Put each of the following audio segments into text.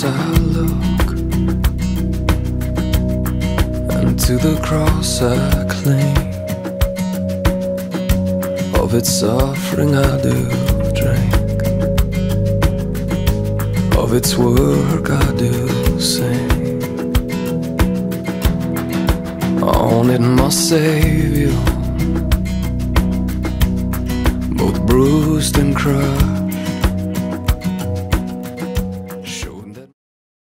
I look, and to the cross I cling. Of its suffering I do drink, of its work I do sing. On it my Savior, both bruised and crushed.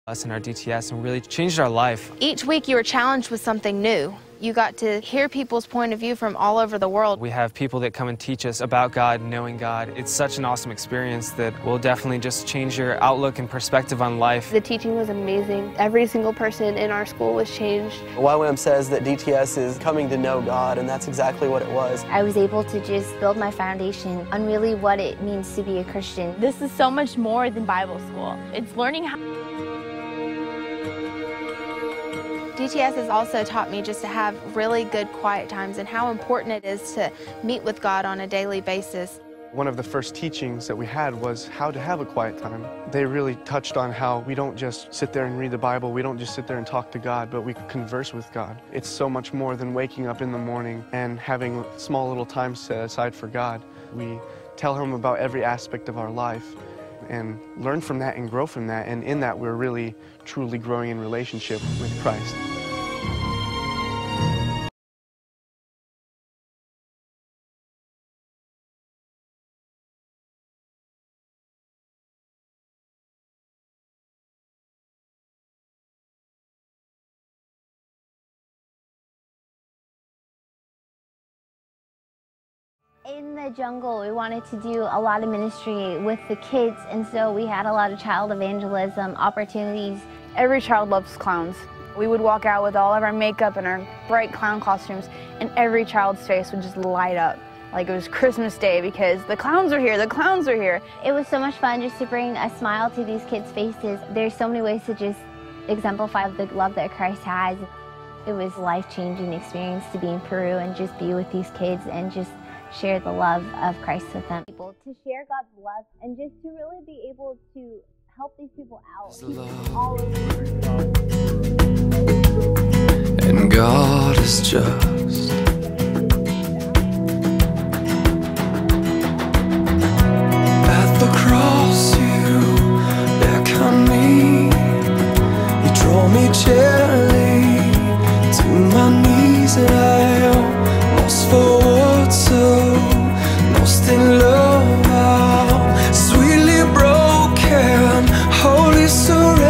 Us in our DTS and really changed our life. Each week you were challenged with something new. You got to hear people's point of view from all over the world. We have people that come and teach us about God, knowing God. It's such an awesome experience that will definitely just change your outlook and perspective on life. The teaching was amazing. Every single person in our school was changed. YWAM says that DTS is coming to know God, and that's exactly what it was. I was able to just build my foundation on really what it means to be a Christian. This is so much more than Bible school. It's learning how. DTS has also taught me just to have really good quiet times and how important it is to meet with God on a daily basis. One of the first teachings that we had was how to have a quiet time. They really touched on how we don't just sit there and read the Bible, we don't just sit there and talk to God, but we converse with God. It's so much more than waking up in the morning and having small little time set aside for God. We tell Him about every aspect of our life and learn from that and grow from that, and in that we're really truly growing in relationship with Christ. In the jungle, we wanted to do a lot of ministry with the kids, and so we had a lot of child evangelism opportunities. Every child loves clowns. We would walk out with all of our makeup and our bright clown costumes, and every child's face would just light up like it was Christmas Day because the clowns are here, the clowns are here. It was so much fun just to bring a smile to these kids' faces. There's so many ways to just exemplify the love that Christ has. It was a life-changing experience to be in Peru and just be with these kids and just share the love of Christ with them. To share God's love and just to really be able to help these people out. All over. And God is just. At the cross you beckon me, you draw me gently to my knees, and I am lost for words, so lost in love, I'm sweetly broken, wholly surrendered.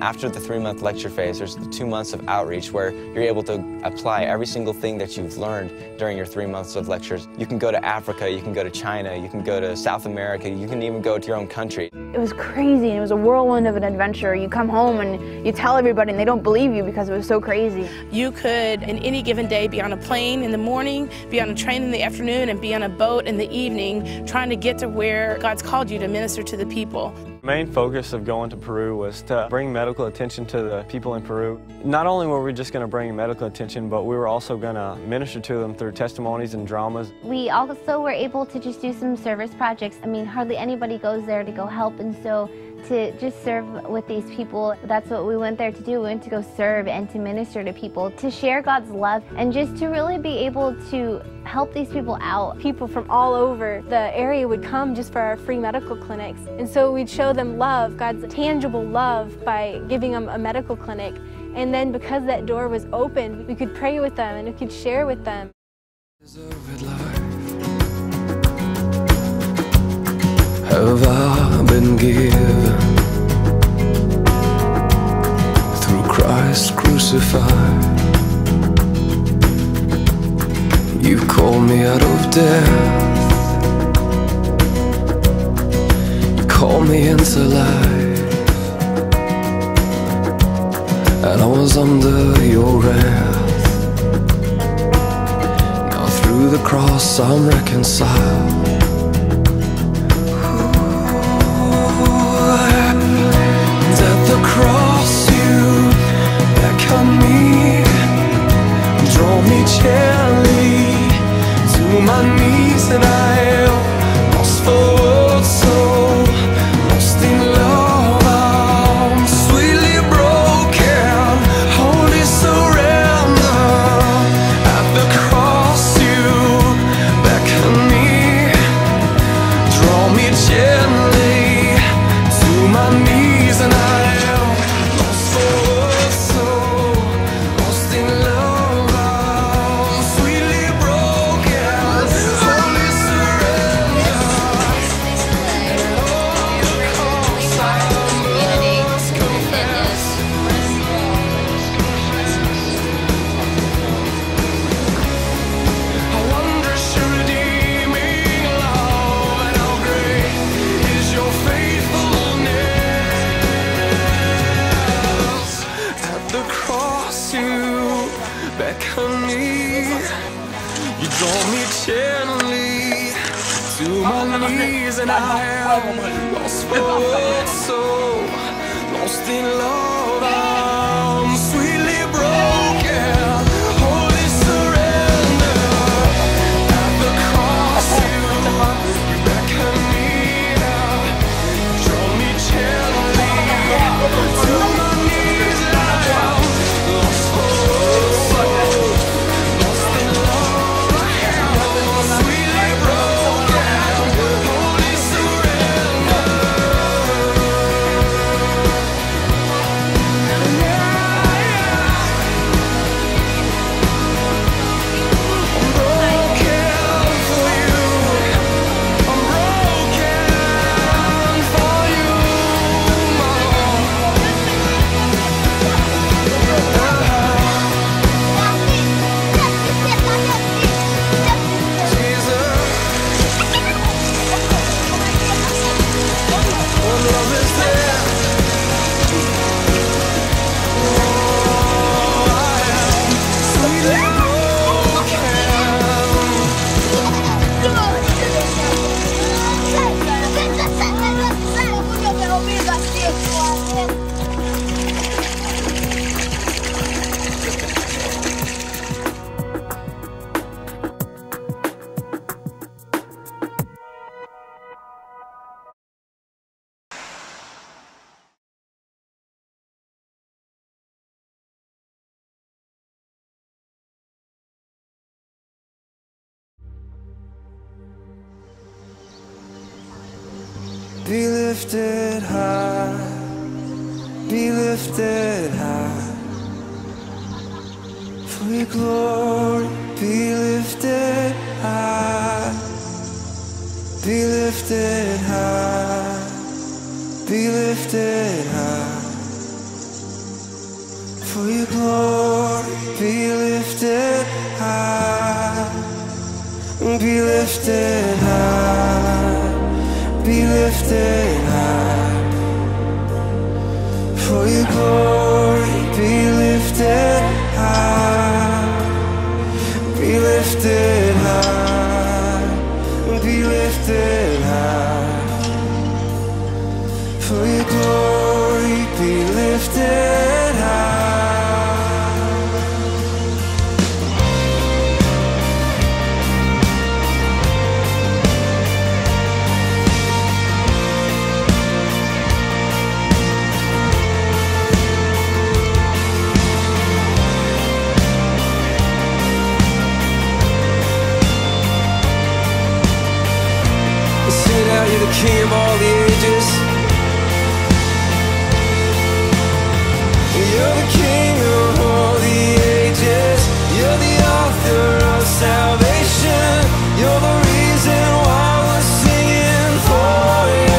After the 3-month lecture phase, there's the 2 months of outreach where you're able to apply every single thing that you've learned during your 3 months of lectures. You can go to Africa, you can go to China, you can go to South America, you can even go to your own country. It was crazy, and it was a whirlwind of an adventure. You come home and you tell everybody and they don't believe you because it was so crazy. You could, in any given day, be on a plane in the morning, be on a train in the afternoon, and be on a boat in the evening, trying to get to where God's called you to minister to the people. The main focus of going to Peru was to bring medical attention to the people in Peru. Not only were we just going to bring medical attention, but we were also going to minister to them through testimonies and dramas. We also were able to just do some service projects. I mean, hardly anybody goes there to go help, and so to just serve with these people, that's what we went there to do. We went to go serve and to minister to people, to share God's love, and just to really be able to help these people out. People from all over the area would come just for our free medical clinics, and so we'd show them love, God's tangible love, by giving them a medical clinic. And then because that door was open, we could pray with them and we could share with them. have I been given through Christ crucified. You called me out of death, you called me into life, and I was under your wrath. Now through the cross I'm reconciled. And at the cross you beckon me, draw me gently to my knees, and I am lost for words, so lost in love. I'm sweetly broken, holy surrender. At the cross you beckon me, draw me gently to my knees, and I am lost for words, so lost in love. I'm sweetly broken, holy surrender. And at all costs I must confess. How wondrous your redeeming love, and how great is your faithfulness. At the cross you beckon me, you draw me gently to my knees, and I am lost for words, so lost in love. I'm sweetly broken, holy surrender. At the cross you beckon me, draw me gently to my knees, and I am lost for words, so lost in love. I'm sweetly broken, holy surrender. I'm broken for you, I'm broken for you, my Jesus. When love is there, I am sweetly Be lifted high, be lifted high, for your glory. Be lifted high, be lifted high, be lifted high, for your glory. Be lifted high, be lifted high, be lifted high, for your glory. Be lifted high, be lifted high, be lifted high, for your glory. Be lifted high. Sing out, you're the King of all the ages. You're the King of all the ages. You're the author of salvation. You're the reason why we're singing for you.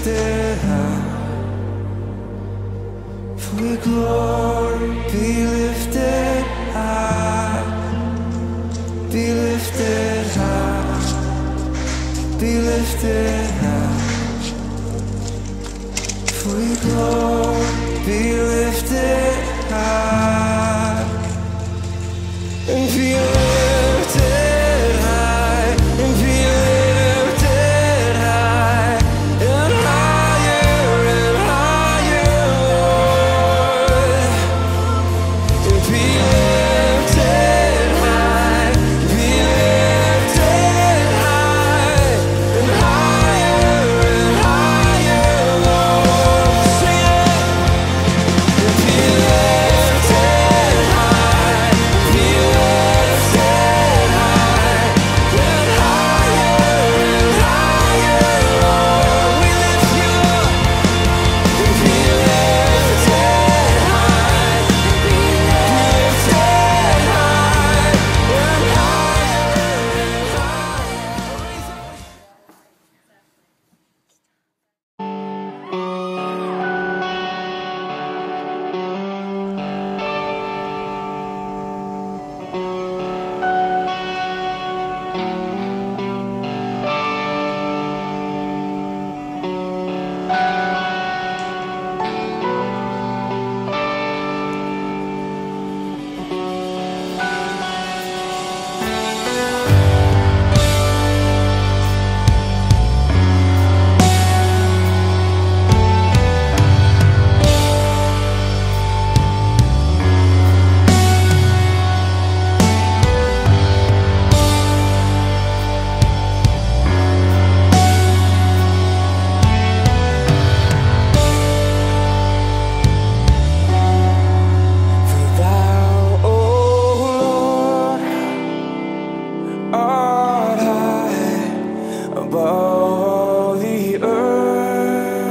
lifted high. For your glory, be lifted high. Be lifted high. Be lifted high. For your glory, be lifted high. And be lifted high. And be lifted high. And higher, Lord. And be lifted high. Be lifted high. And higher, Lord. Sing it. And be lifted high. Be lifted high. And higher, Lord. We lift you up. And be lifted high. Be lifted high. And For thou, O Lord, art high above all the earth.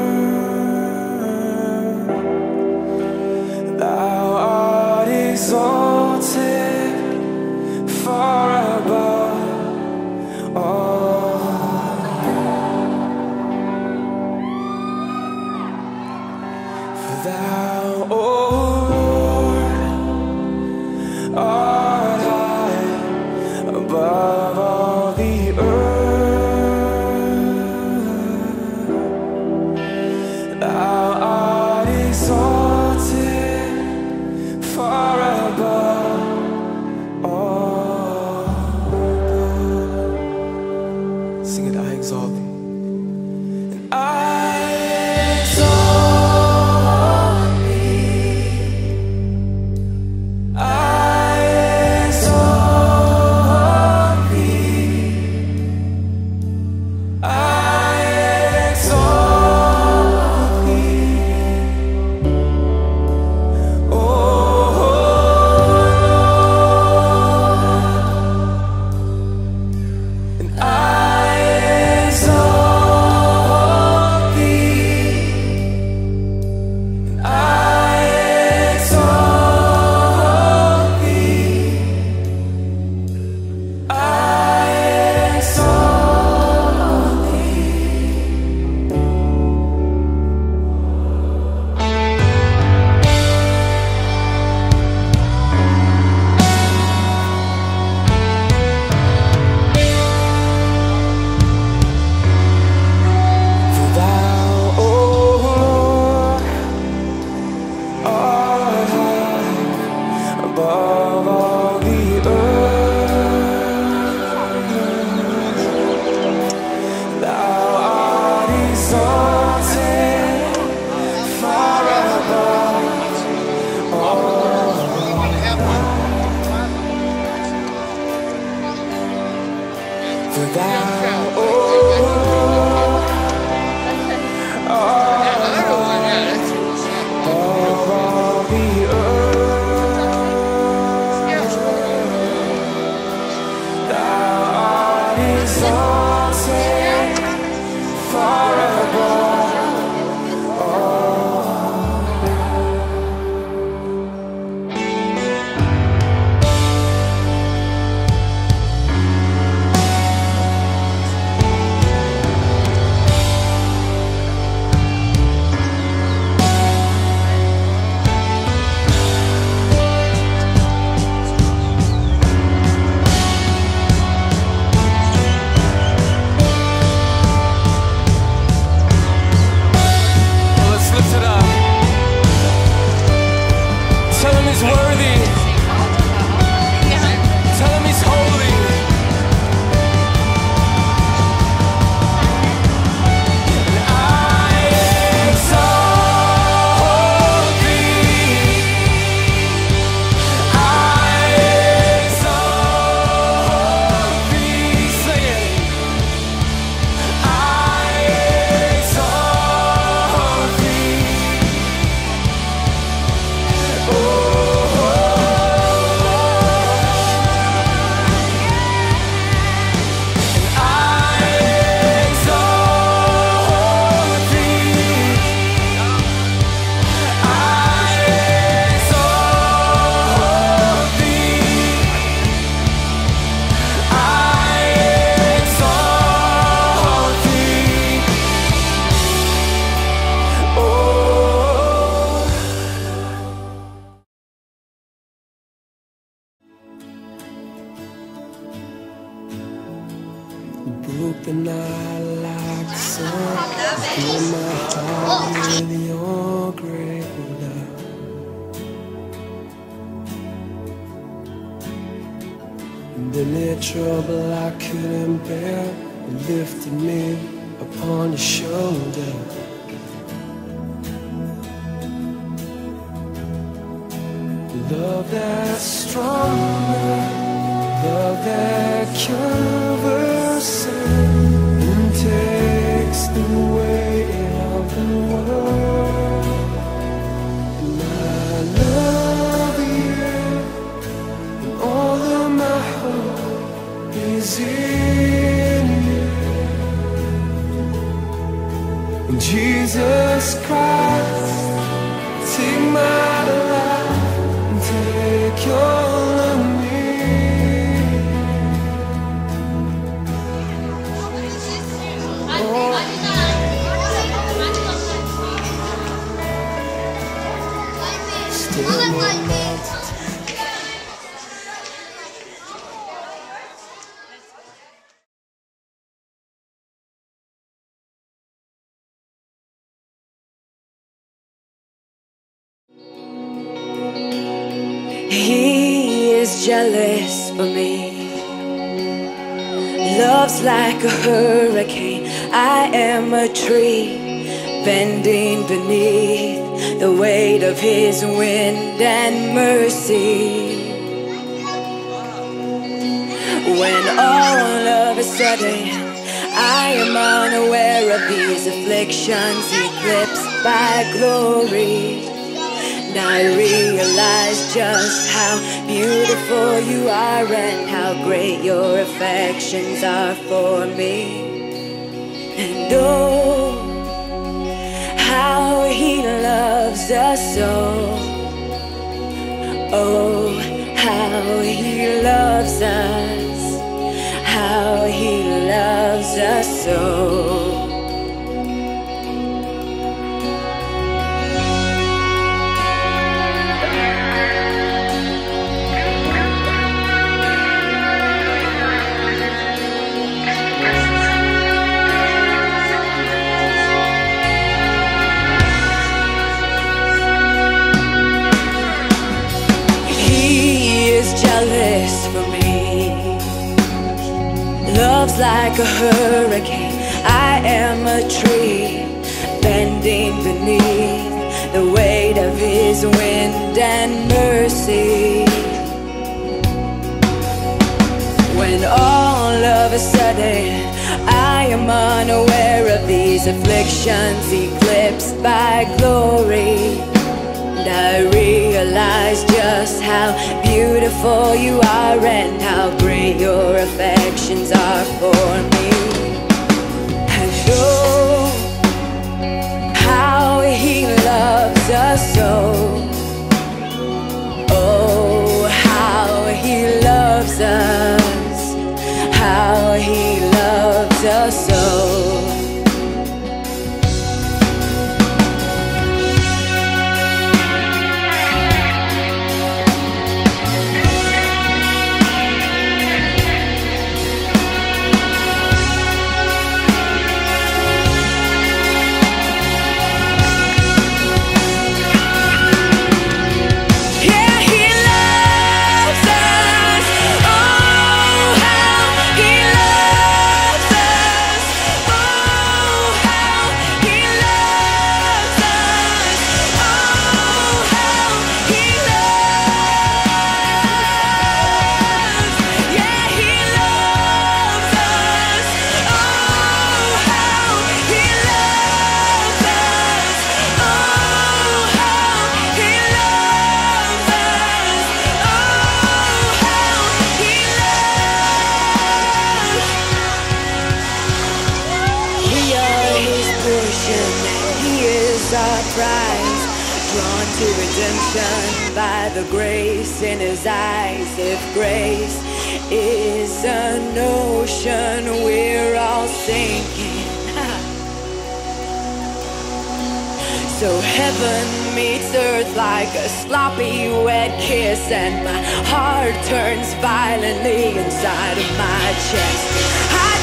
Thou art exalted far above all. For thou, O Lord, art high above all the earth. Thou art exalted far above all. Sing it, I exalt thee. And I exalt thee. lifted up. Tell him he's worthy. Tell him he's holy. And I exalt thee. I exalt thee. Sing it. I exalt thee. Broke the night like the sun. Fill my heart with your great love. And any trouble I couldn't bear, you lifted me upon your shoulder. Love that's stronger, love that covers sin and takes the weight of the world. And I love you, and all of my hope is in you. And Jesus Christ, take my life and take all of me. He is jealous for me. Love's like a hurricane. I am a tree bending beneath the weight of his wind and mercy. When all of a sudden I am unaware of these afflictions eclipsed by glory, and I realize just how beautiful you are and how great your affections are for me. And oh, how he loves us so. Oh, how he loves us. How he loves us so. Jealous for me. Love's like a hurricane. I am a tree bending beneath the weight of his wind and mercy. When all of a sudden I am unaware of these afflictions eclipsed by glory, and I realize just how beautiful you are and how great your affections are for me. And oh, how he loves us so. Oh, how he loves us. How he loves us so. surprise, drawn to redemption by the grace in his eyes. If grace is an ocean, we're all sinking. So heaven meets earth like a sloppy wet kiss, and my heart turns violently inside of my chest.